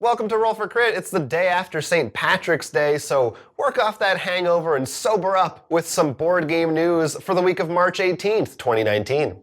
Welcome to Roll for Crit. It's the day after St. Patrick's Day, so work off that hangover and sober up with some board game news for the week of March 18th, 2019.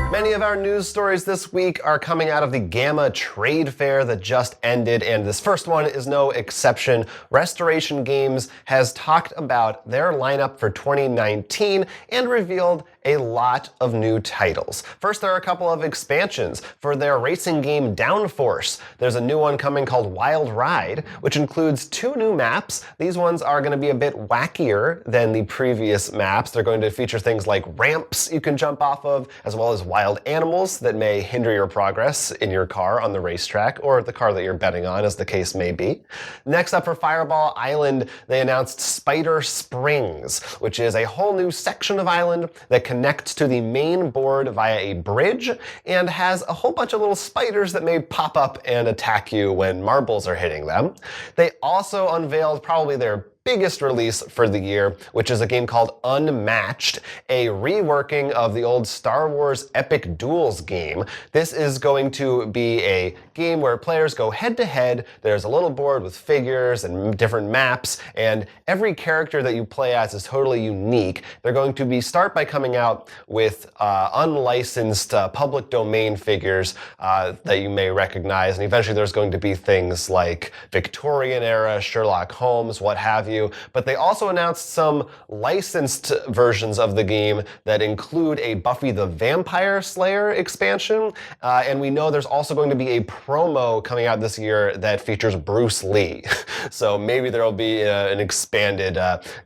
Many of our news stories this week are coming out of the GAMA trade fair that just ended, and this first one is no exception. Restoration Games has talked about their lineup for 2019 and revealed a lot of new titles. First, there are a couple of expansions for their racing game Downforce. There's a new one coming called Wild Ride, which includes 2 new maps. These ones are going to be a bit wackier than the previous maps. They're going to feature things like ramps you can jump off of, as well as wild animals that may hinder your progress in your car on the racetrack, or the car that you're betting on, as the case may be. Next up for Fireball Island, they announced Spider Springs, which is a whole new section of island that connects to the main board via a bridge and has a whole bunch of little spiders that may pop up and attack you when marbles are hitting them. They also unveiled probably their biggest release for the year, which is a game called Unmatched, a reworking of the old Star Wars Epic Duels game. This is going to be a game where players go head-to-head. There's a little board with figures and different maps, and every character that you play as is totally unique. They're going to start by coming out with unlicensed public domain figures that you may recognize, and eventually there's going to be things like Victorian era, Sherlock Holmes, what have you. But they also announced some licensed versions of the game that include a Buffy the Vampire Slayer expansion, and we know there's also going to be a promo coming out this year that features Bruce Lee. So maybe there'll be an expanded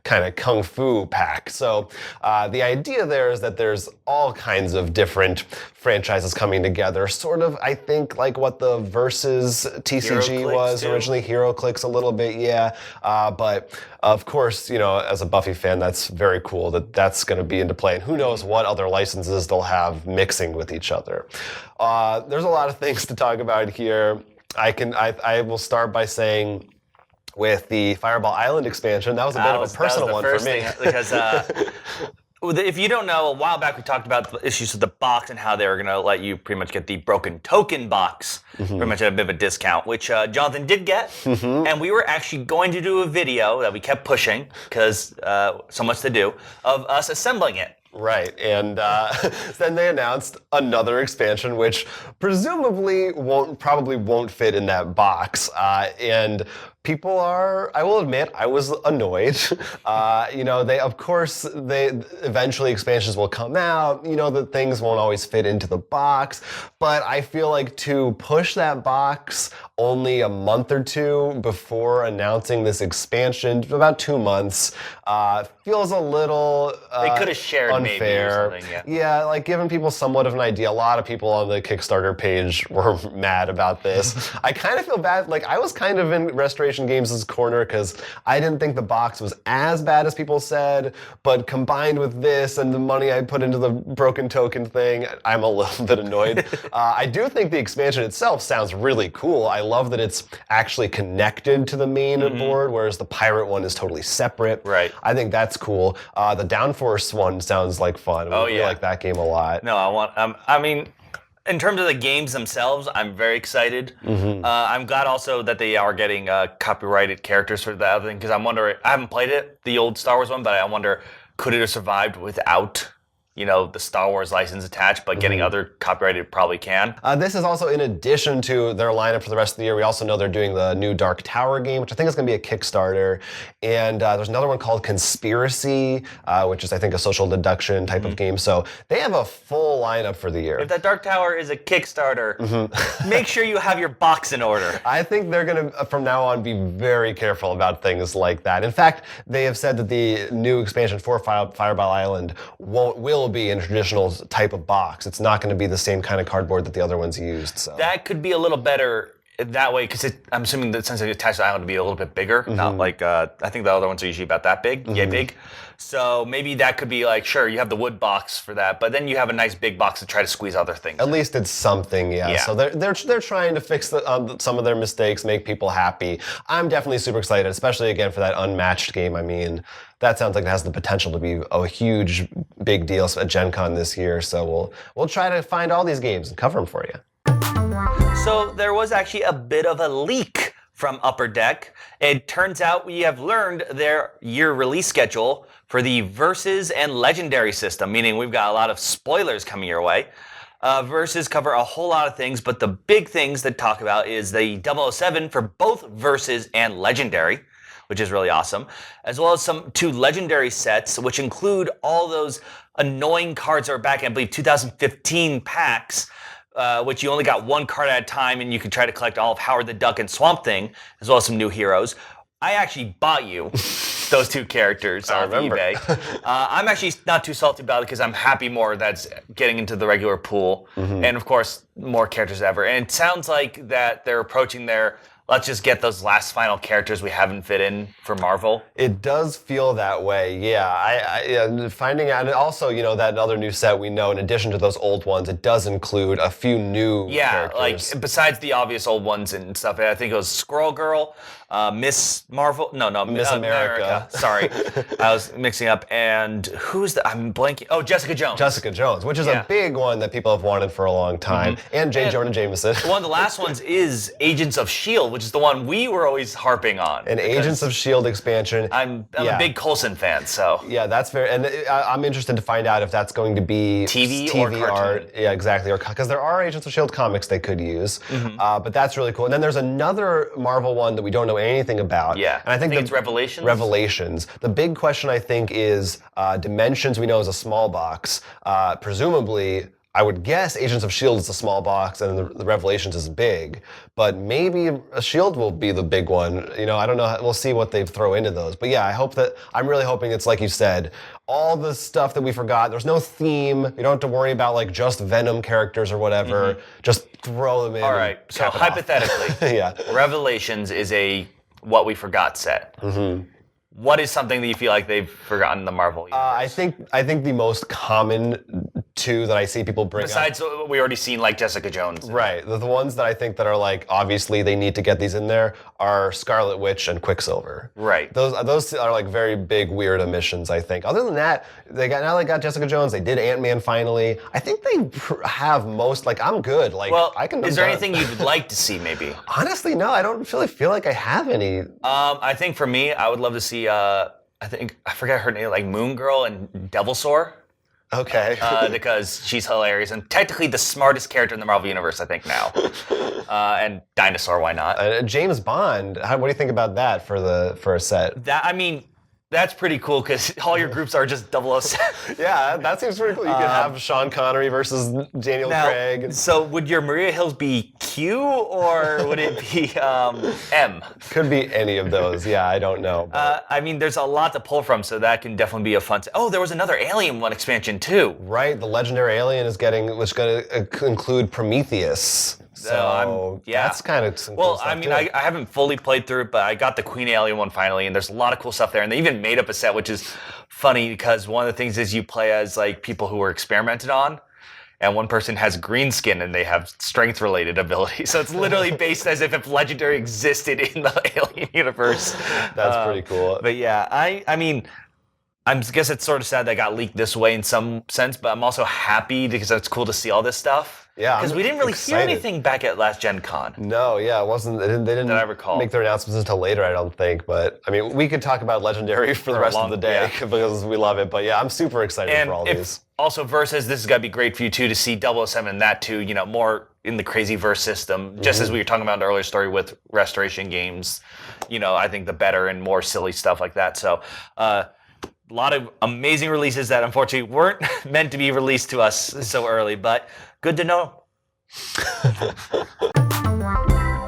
kind of kung fu pack. So the idea there is that there's all kinds of different franchises coming together, sort of, I think, like what the Versus TCG was originally. HeroClix a little bit, yeah. But of course, you know, as a Buffy fan, that's very cool that that's going to be into play. And who knows what other licenses they'll have mixing with each other. There's a lot of things to talk about here. I will start by saying, with the Fireball Island expansion, that was a bit of a personal one for me. Because if you don't know, a while back we talked about the issues with the box and how they were going to let you pretty much get the broken token box pretty much at a bit of a discount, which Jonathan did get. And we were actually going to do a video that we kept pushing because so much to do of us assembling it. Right, and then they announced another expansion, which presumably probably won't fit in that box. And people are, I will admit, I was annoyed. You know, eventually expansions will come out, you know, that things won't always fit into the box. But I feel like to push that box only a month or two before announcing this expansion, about 2 months, feels a little they could have shared unfair. Maybe or something, yeah, like giving people somewhat of an idea. A lot of people on the Kickstarter page were mad about this. I kind of feel bad. Like, I was kind of in Restoration Games' corner because I didn't think the box was as bad as people said, but combined with this and the money I put into the broken token thing, I'm a little bit annoyed. I do think the expansion itself sounds really cool. I love that it's actually connected to the main board, whereas the pirate one is totally separate. Right. I think that's cool. The Downforce one sounds like fun. I like that game a lot. No, I mean, in terms of the games themselves, I'm very excited. I'm glad also that they are getting copyrighted characters for the other thing, because I'm wondering, I haven't played it, the old Star Wars one, but I wonder, could it have survived without, you know, the Star Wars license attached, but getting other copyrighted probably can. This is also in addition to their lineup for the rest of the year. We also know they're doing the new Dark Tower game, which I think is going to be a Kickstarter. And there's another one called Conspiracy, which is, I think, a social deduction type of game. So they have a full lineup for the year. If that Dark Tower is a Kickstarter, make sure you have your box in order. I think they're going to, from now on, be very careful about things like that. In fact, they have said that the new expansion for Fireball Island will be in a traditional type of box. It's not going to be the same kind of cardboard that the other ones used. So that could be a little better that way, because I'm assuming that since it's attached to the island to be a little bit bigger, not like I think the other ones are usually about that big, yay big. So maybe that could be like, sure, you have the wood box for that, but then you have a nice big box to try to squeeze other things. At least it's something, yeah. So they're trying to fix some of their mistakes, make people happy. I'm definitely super excited, especially again for that Unmatched game. I mean, that sounds like it has the potential to be a huge, big deal at Gen Con this year. So we'll try to find all these games and cover them for you. So there was actually a bit of a leak from Upper Deck. It turns out we have learned their year release schedule for the Versus and Legendary system, meaning we've got a lot of spoilers coming your way. Versus cover a whole lot of things, but the big things that talk about is the 007 for both Versus and Legendary, which is really awesome, as well as some 2 Legendary sets, which include all those annoying cards that are back in, I believe, 2015 packs, which you only got 1 card at a time, and you could try to collect all of Howard the Duck and Swamp Thing, as well as some new heroes. I actually bought you those 2 characters on eBay. I'm actually not too salty about it because I'm happy more that's getting into the regular pool. And of course, more characters ever. And it sounds like that they're approaching their, let's just get those last final characters we haven't fit in for Marvel. It does feel that way, yeah. I finding out, and also, that other new set we know, in addition to those old ones, it does include a few new characters. Like besides the obvious old ones and stuff. I think it was Squirrel Girl, Miss Marvel, Miss America. Sorry, I was mixing up. And I'm blanking. Oh, Jessica Jones. Jessica Jones, which is a big one that people have wanted for a long time. And J. Jonah Jameson. One of the last ones is Agents of S.H.I.E.L.D., which is the one we were always harping on. An Agents of S.H.I.E.L.D. expansion. I'm a big Coulson fan, so. Yeah, that's very, and I'm interested to find out if that's going to be TV or cartoon. art. Yeah, exactly. Because there are Agents of S.H.I.E.L.D. comics they could use. But that's really cool. And then there's another Marvel one that we don't know anything about. Yeah, and I think it's Revelations. Revelations. The big question, I think, is Dimensions we know is a small box. Presumably, I would guess Agents of S.H.I.E.L.D. is a small box and the Revelations is big, but maybe S.H.I.E.L.D. will be the big one. I don't know. We'll see what they throw into those. But yeah, I'm really hoping it's like you said, all the stuff that we forgot. There's no theme. You don't have to worry about like just Venom characters or whatever. Just throw them in. All right. So hypothetically, Revelations is a what we forgot set. What is something that you feel like they've forgotten in the Marvel universe? I think the most common 2 that I see people bring besides what we already seen, like Jessica Jones. Right. The ones that I think that are like, obviously they need to get these in there are Scarlet Witch and Quicksilver. Right. Those are like very big, weird omissions, I think. Other than that, they got Jessica Jones. They did Ant-Man finally. I think they have most, like, I'm good. Like, is there anything you'd like to see maybe? Honestly, no. I don't really feel like I have any. I think for me, I would love to see, I forget her name, like Moon Girl and Devilsaur. Okay. Because she's hilarious and technically the smartest character in the Marvel Universe, I think, now. And Dinosaur, why not? James Bond, what do you think about that for a set? That's pretty cool because all your groups are just 007. Yeah, that seems pretty cool. You could have Sean Connery versus Daniel Craig. So would your Maria Hills be Q or would it be M? Could be any of those. Yeah, I don't know. There's a lot to pull from, so that can definitely be a fun set. Oh, there was another Alien one expansion too. Right, the Legendary Alien which is going to include Prometheus. So that's kind of some cool stuff I haven't fully played through it, but I got the Queen Alien one finally, and there's a lot of cool stuff there. And they even made up a set, which is funny because one of the things is you play as like people who were experimented on, and one person has green skin and they have strength-related abilities. So it's literally based as if Legendary existed in the Alien universe. That's pretty cool. But yeah, I guess it's sort of sad that got leaked this way in some sense, but I'm also happy because it's cool to see all this stuff. Yeah, because we didn't really hear anything back at last Gen Con. No, yeah, it wasn't. They didn't that I recall. make their announcements until later, I don't think. But we could talk about Legendary for the rest of the day because we love it. But yeah, I'm super excited for all these. Also, Versus, this is gonna be great for you too to see 007 and that too. More in the crazy verse system, just as we were talking about in the earlier story with Restoration games. I think the better and more silly stuff like that. So. A lot of amazing releases that unfortunately weren't meant to be released to us so early, but good to know.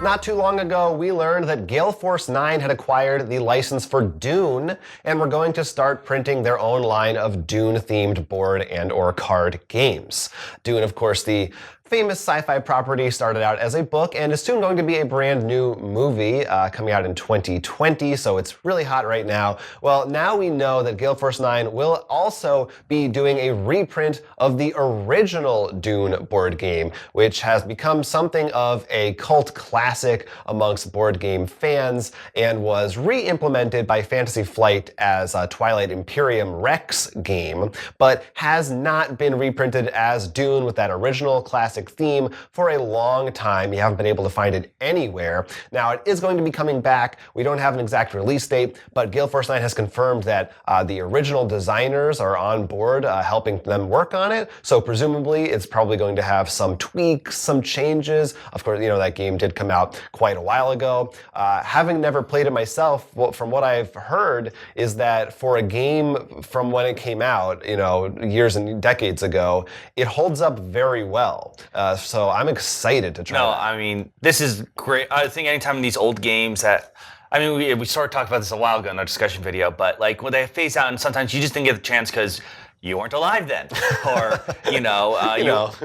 Not too long ago, we learned that Gale Force 9 had acquired the license for Dune, and were going to start printing their own line of Dune-themed board and or card games. Dune, of course, the famous sci-fi property, started out as a book and is soon going to be a brand new movie coming out in 2020, so it's really hot right now. Well, now we know that Gale Force 9 will also be doing a reprint of the original Dune board game, which has become something of a cult classic amongst board game fans and was re-implemented by Fantasy Flight as a Twilight Imperium Rex game, but has not been reprinted as Dune with that original classic apocalyptic theme for a long time. You haven't been able to find it anywhere. Now, it is going to be coming back. We don't have an exact release date, but Gale Force 9 has confirmed that the original designers are on board helping them work on it. So presumably it's probably going to have some tweaks, some changes. Of course, that game did come out quite a while ago. Having never played it myself, from what I've heard is that for a game from when it came out, years and decades ago, it holds up very well. So I'm excited to try it. I mean, this is great. I think anytime in these old games we sort of talked about this a while ago in our discussion video, but like when they phase out and sometimes you just didn't get the chance because you weren't alive then, or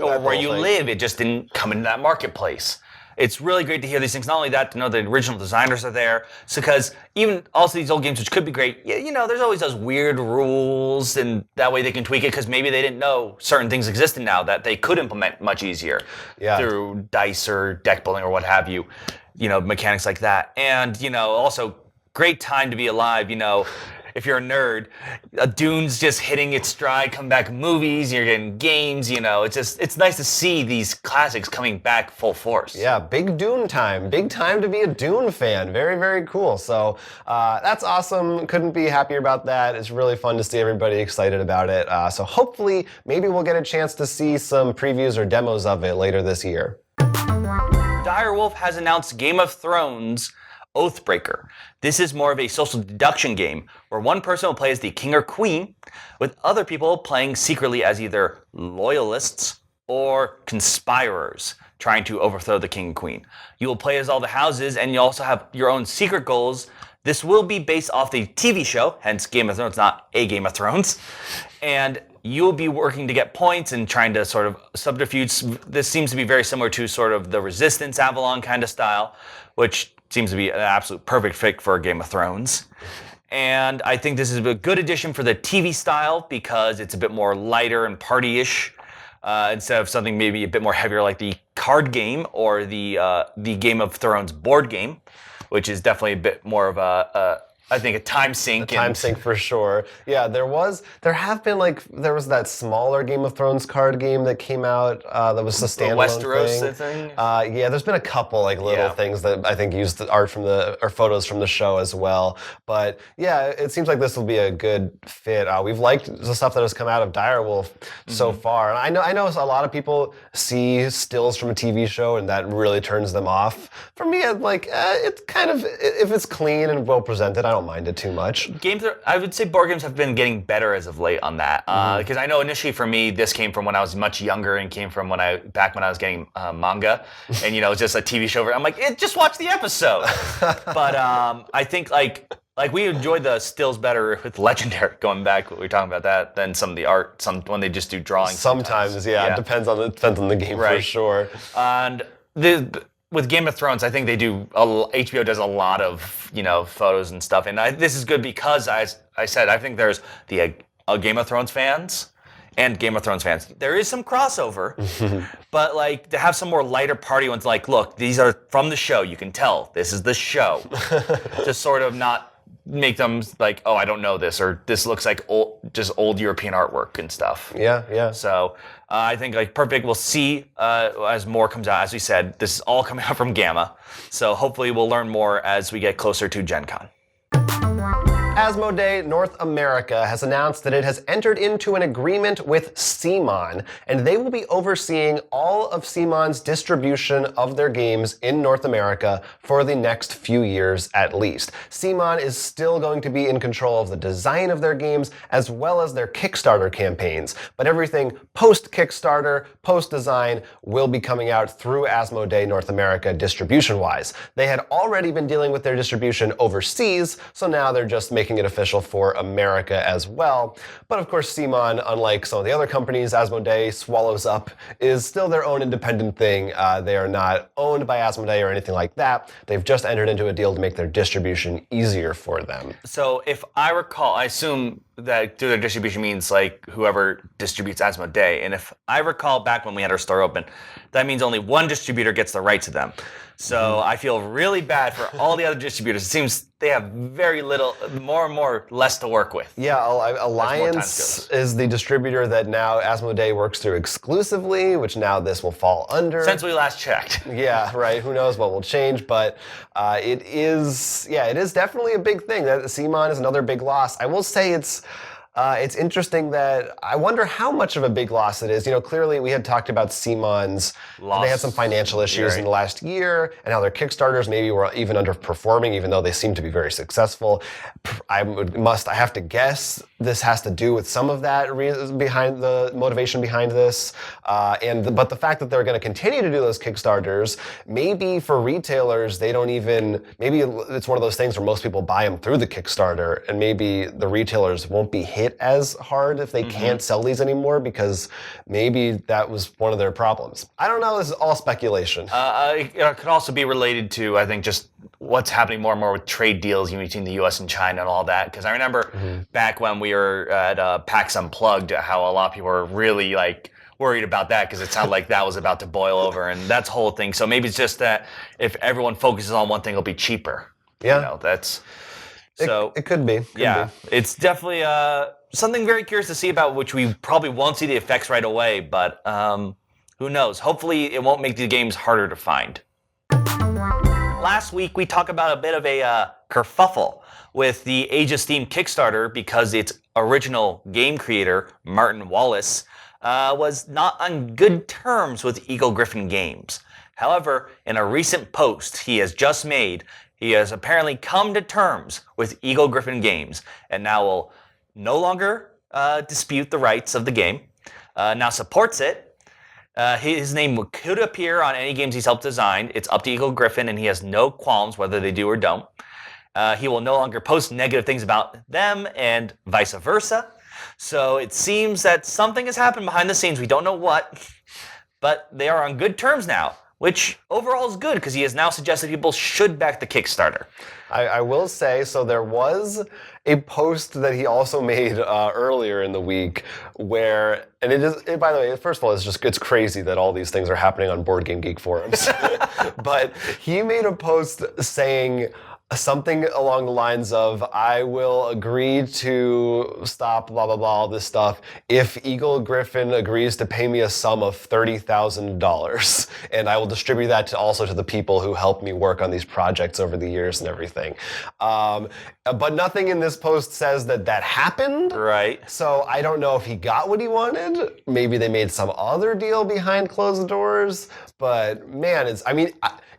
or where you live, it just didn't come into that marketplace. It's really great to hear these things. Not only that, to know the original designers are there. So, because even also these old games, which could be great, there's always those weird rules, and that way they can tweak it because maybe they didn't know certain things existed now that they could implement much easier through dice or deck building or what have you. Mechanics like that, and also great time to be alive. If you're a nerd, Dune's just hitting its stride, come back movies, you're getting games, it's nice to see these classics coming back full force. Yeah, big Dune time. Big time to be a Dune fan. Very, very cool. So that's awesome. Couldn't be happier about that. It's really fun to see everybody excited about it. So hopefully, maybe we'll get a chance to see some previews or demos of it later this year. Direwolf has announced Game of Thrones Oathbreaker. This is more of a social deduction game where one person will play as the king or queen, with other people playing secretly as either loyalists or conspirers trying to overthrow the king and queen. You will play as all the houses, and you also have your own secret goals. This will be based off the TV show, hence Game of Thrones, not a Game of Thrones. And you'll be working to get points and trying to sort of subterfuge. This seems to be very similar to sort of the Resistance Avalon kind of style, which seems to be an absolute perfect fit for Game of Thrones. And I think this is a good addition for the TV style because it's a bit more lighter and party-ish instead of something maybe a bit more heavier like the card game or the Game of Thrones board game, which is definitely a bit more of a time sink. Time sink for sure. Yeah, there was that smaller Game of Thrones card game that came out that was a standalone Westeros thing. Yeah, there's been a couple little things that I think used the art or photos from the show as well. But yeah, it seems like this will be a good fit. We've liked the stuff that has come out of Direwolf so far. And I know a lot of people see stills from a TV show and that really turns them off. For me, it's kind of, if it's clean and well presented, I don't mind it too much. I would say board games have been getting better as of late on that. Because I know initially for me, this came from when I was much younger and came from back when I was getting manga. And, it's just a TV show. I'm like, just watch the episode. But I think we enjoyed the stills better with Legendary, going back, what we were talking about that, than some of the art, when they just do drawings. Sometimes. Yeah. It depends on the game for sure. And with Game of Thrones, I think HBO does a lot of, photos and stuff. And this is good because, as I said, I think there's the Game of Thrones fans and Game of Thrones fans. There is some crossover, but to have some more lighter party ones, look, these are from the show. You can tell this is the show. Just sort of not make them oh, I don't know this, or this looks like old European artwork and stuff. Yeah. So I think perfect. We'll see as more comes out. As we said, this is all coming out from GAMA. So hopefully we'll learn more as we get closer to Gen Con. Asmodee North America has announced that it has entered into an agreement with CMON, and they will be overseeing all of CMON's distribution of their games in North America for the next few years at least. CMON is still going to be in control of the design of their games as well as their Kickstarter campaigns, but everything post-Kickstarter, post-design will be coming out through Asmodee North America distribution-wise. They had already been dealing with their distribution overseas, so now they're just making it official for America as well. But of course, CMON, unlike some of the other companies Asmodee swallows up, is still their own independent thing. They are not owned by Asmodee or anything like that. They've just entered into a deal to make their distribution easier for them. So if I recall, I assume that through their distribution means like whoever distributes Asmodee. And if I recall back when we had our store open, that means only one distributor gets the right to them. So I feel really bad for all the other distributors. It seems they have very little, more and more less to work with. Yeah, Alliance is the distributor that now Asmodee works through exclusively, which now this will fall under. Since we last checked. Yeah, right. Who knows what will change, but it is definitely a big thing. That CMON is another big loss. I will say it's interesting that I wonder how much of a big loss it is. You know, clearly we had talked about CMON's loss. They had some financial issues in the last year, and how their Kickstarters maybe were even underperforming, even though they seem to be very successful. I have to guess this has to do with some of that behind the motivation behind this. But the fact that they're going to continue to do those Kickstarters, maybe for retailers, maybe it's one of those things where most people buy them through the Kickstarter, and maybe the retailers won't be hit as hard if they can't sell these anymore, because maybe that was one of their problems. I don't know. This is all speculation. It could also be related to, I think, just what's happening more and more with trade deals between the U.S. and China and all that. Because I remember back when we were at PAX Unplugged, how a lot of people were really worried about that, because it sounded like that was about to boil over, and that's the whole thing. So maybe it's just that if everyone focuses on one thing, it'll be cheaper. Yeah, you know, that's. So it could be. It's definitely something very curious to see about, which we probably won't see the effects right away, but who knows? Hopefully it won't make the games harder to find. Last week we talked about a bit of a kerfuffle with the Age of Steam Kickstarter, because its original game creator, Martin Wallace, was not on good terms with Eagle Gryphon Games. However, in a recent post he has just made, he has apparently come to terms with Eagle Gryphon Games, and now will no longer dispute the rights of the game, now supports it. His name could appear on any games he's helped design. It's up to Eagle Gryphon, and he has no qualms whether they do or don't. He will no longer post negative things about them, and vice versa. So it seems that something has happened behind the scenes. We don't know what, but they are on good terms now, which overall is good, because he has now suggested people should back the Kickstarter. I will say, so there was a post that he also made earlier in the week where, and by the way, first of all, it's crazy that all these things are happening on Board Game Geek forums. But he made a post saying something along the lines of, I will agree to stop blah, blah, blah, all this stuff if Eagle Gryphon agrees to pay me a sum of $30,000. And I will distribute that also to the people who helped me work on these projects over the years and everything. But nothing in this post says that happened. Right. So I don't know if he got what he wanted. Maybe they made some other deal behind closed doors. But man,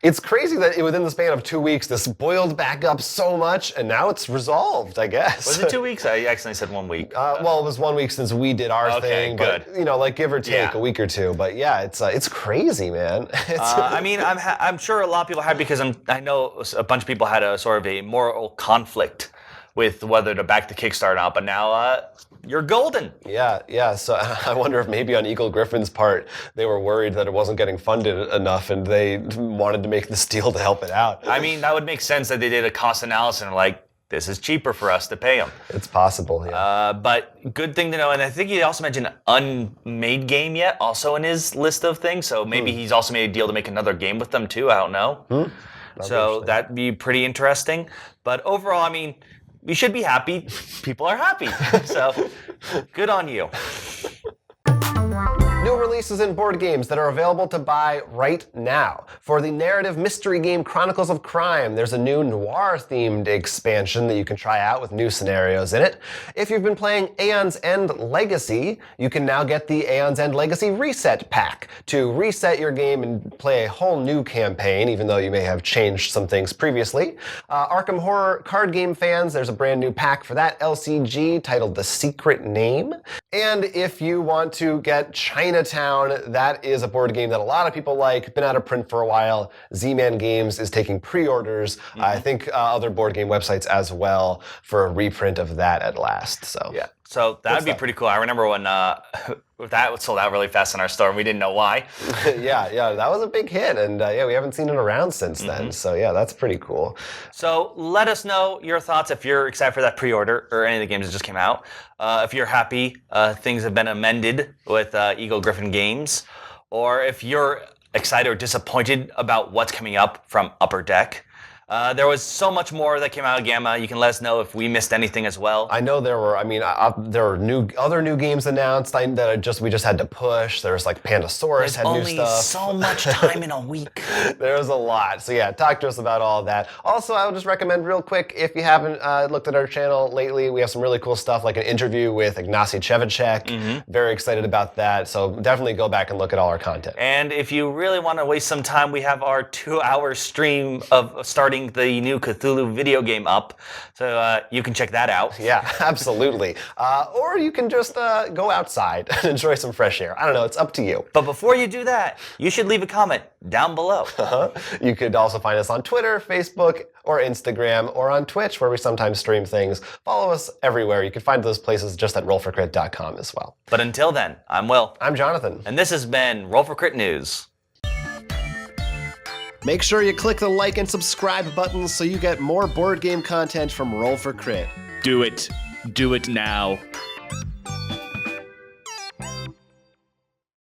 it's crazy that within the span of 2 weeks, this boiled back up so much, and now it's resolved, I guess. Was it 2 weweeks? I accidentally said 1 week. Well, it was 1 week since we did our thing. Good. But, give or take a week or two. But yeah, it's crazy, man. I'm sure a lot of people had, because I know a bunch of people had a sort of a moral conflict with whether to back the Kickstarter or not, but now you're golden. Yeah. So I wonder if maybe on Eagle Gryphon's part, they were worried that it wasn't getting funded enough, and they wanted to make this deal to help it out. I mean, that would make sense that they did a cost analysis and like, this is cheaper for us to pay them. It's possible, yeah. But good thing to know, and I think he also mentioned unmade game yet, also in his list of things, so maybe he's also made a deal to make another game with them too, I don't know. So that'd be pretty interesting. But overall, I mean, we should be happy. People are happy. So good on you. New releases in board games that are available to buy right now. For the narrative mystery game Chronicles of Crime, there's a new noir-themed expansion that you can try out with new scenarios in it. If you've been playing Aeon's End Legacy, you can now get the Aeon's End Legacy Reset Pack to reset your game and play a whole new campaign, even though you may have changed some things previously. Arkham Horror card game fans, there's a brand new pack for that LCG titled The Secret Name. And if you want to get Chinatown, that is a board game that a lot of people like, been out of print for a while. Z-Man Games is taking pre-orders. I think other board game websites as well for a reprint of that at last. So yeah. So that'd be pretty cool. I remember when that sold out really fast in our store, and we didn't know why. yeah, that was a big hit, and we haven't seen it around since then. So yeah, that's pretty cool. So let us know your thoughts if you're excited for that pre-order or any of the games that just came out. If you're happy things have been amended with Eagle Griffin Games, or if you're excited or disappointed about what's coming up from Upper Deck. There was so much more that came out of GAMA. You can let us know if we missed anything as well. I know there were. I mean, there were other new games announced that we just had to push. There was like Pandasaurus had new stuff. There's only so much time in a week. There was a lot. So yeah, talk to us about all of that. Also, I would just recommend real quick, if you haven't looked at our channel lately, we have some really cool stuff like an interview with Ignacy Cevicek. Very excited about that. So definitely go back and look at all our content. And if you really want to waste some time, we have our 2-hour stream of starting the new Cthulhu video game up, so you can check that out. Yeah, absolutely. Or you can just go outside and enjoy some fresh air. I don't know, it's up to you. But before you do that, you should leave a comment down below. You could also find us on Twitter, Facebook, or Instagram, or on Twitch, where we sometimes stream things. Follow us everywhere. You can find those places just at rollforcrit.com as well. But until then, I'm Will. I'm Jonathan. And this has been Roll for Crit News. Make sure you click the like and subscribe buttons so you get more board game content from Roll for Crit. Do it. Do it now.